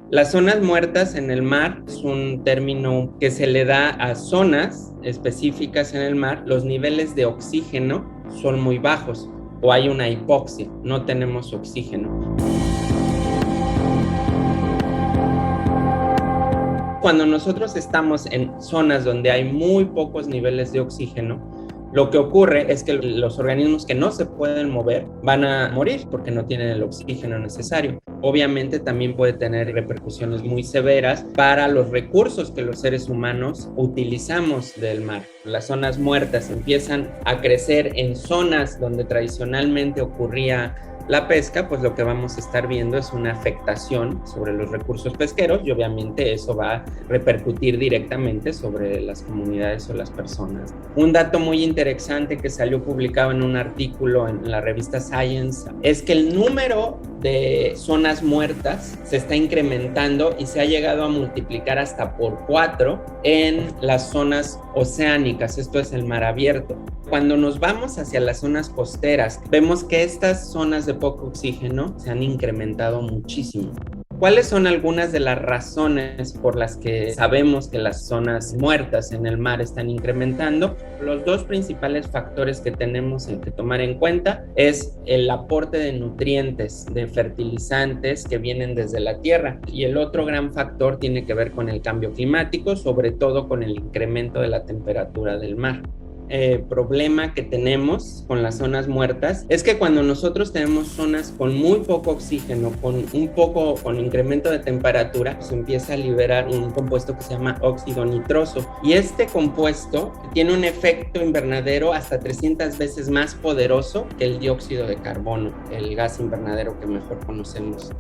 Las zonas muertas en el mar es un término que se le da a zonas específicas en el mar. Los niveles de oxígeno son muy bajos o hay una hipoxia, no tenemos oxígeno. Cuando nosotros estamos en zonas donde hay muy pocos niveles de oxígeno, lo que ocurre es que los organismos que no se pueden mover van a morir porque no tienen el oxígeno necesario. Obviamente también puede tener repercusiones muy severas para los recursos que los seres humanos utilizamos del mar. Las zonas muertas empiezan a crecer en zonas donde tradicionalmente ocurría la pesca, pues lo que vamos a estar viendo es una afectación sobre los recursos pesqueros y obviamente eso va a repercutir directamente sobre las comunidades o las personas. Un dato muy interesante que salió publicado en un artículo en la revista Science es que el número de zonas muertas se está incrementando y se ha llegado a multiplicar hasta por 4 en las zonas oceánicas, esto es el mar abierto. Cuando nos vamos hacia las zonas costeras, vemos que estas zonas de poco oxígeno se han incrementado muchísimo. ¿Cuáles son algunas de las razones por las que sabemos que las zonas muertas en el mar están incrementando? Los dos principales factores que tenemos que tomar en cuenta es el aporte de nutrientes, de fertilizantes que vienen desde la tierra, y el otro gran factor tiene que ver con el cambio climático, sobre todo con el incremento de la temperatura del mar. Problema que tenemos con las zonas muertas es que cuando nosotros tenemos zonas con muy poco oxígeno, con incremento de temperatura, se empieza a liberar un compuesto que se llama óxido nitroso, y este compuesto tiene un efecto invernadero hasta 300 veces más poderoso que el dióxido de carbono, el gas invernadero que mejor conocemos.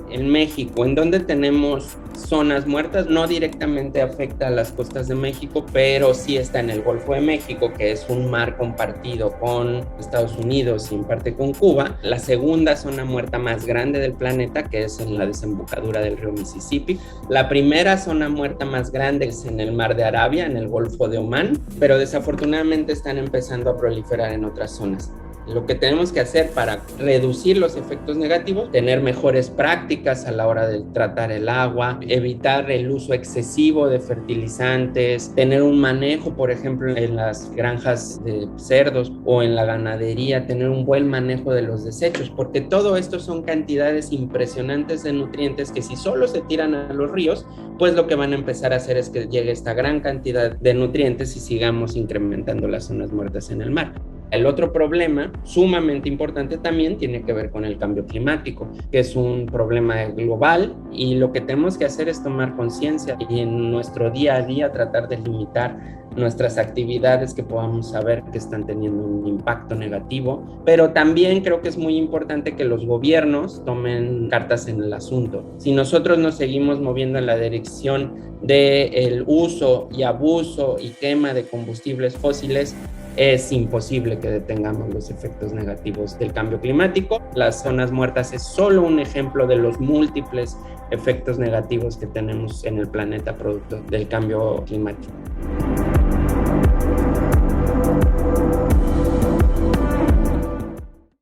En México, en donde tenemos zonas muertas, no directamente afecta a las costas de México, pero sí está en el Golfo de México, que es un mar compartido con Estados Unidos y en parte con Cuba. La segunda zona muerta más grande del planeta, que es en la desembocadura del río Mississippi. La primera zona muerta más grande es en el mar de Arabia, en el Golfo de Omán, pero desafortunadamente están empezando a proliferar en otras zonas. Lo que tenemos que hacer para reducir los efectos negativos, tener mejores prácticas a la hora de tratar el agua, evitar el uso excesivo de fertilizantes, tener un manejo, por ejemplo, en las granjas de cerdos o en la ganadería, tener un buen manejo de los desechos, porque todo esto son cantidades impresionantes de nutrientes que si solo se tiran a los ríos, pues lo que van a empezar a hacer es que llegue esta gran cantidad de nutrientes y sigamos incrementando las zonas muertas en el mar. El otro problema sumamente importante también tiene que ver con el cambio climático, que es un problema global, y lo que tenemos que hacer es tomar conciencia y en nuestro día a día tratar de limitar nuestras actividades que podamos saber que están teniendo un impacto negativo, pero también creo que es muy importante que los gobiernos tomen cartas en el asunto. Si nosotros nos seguimos moviendo en la dirección del uso y abuso y quema de combustibles fósiles, es imposible que detengamos los efectos negativos del cambio climático. Las zonas muertas es solo un ejemplo de los múltiples efectos negativos que tenemos en el planeta producto del cambio climático.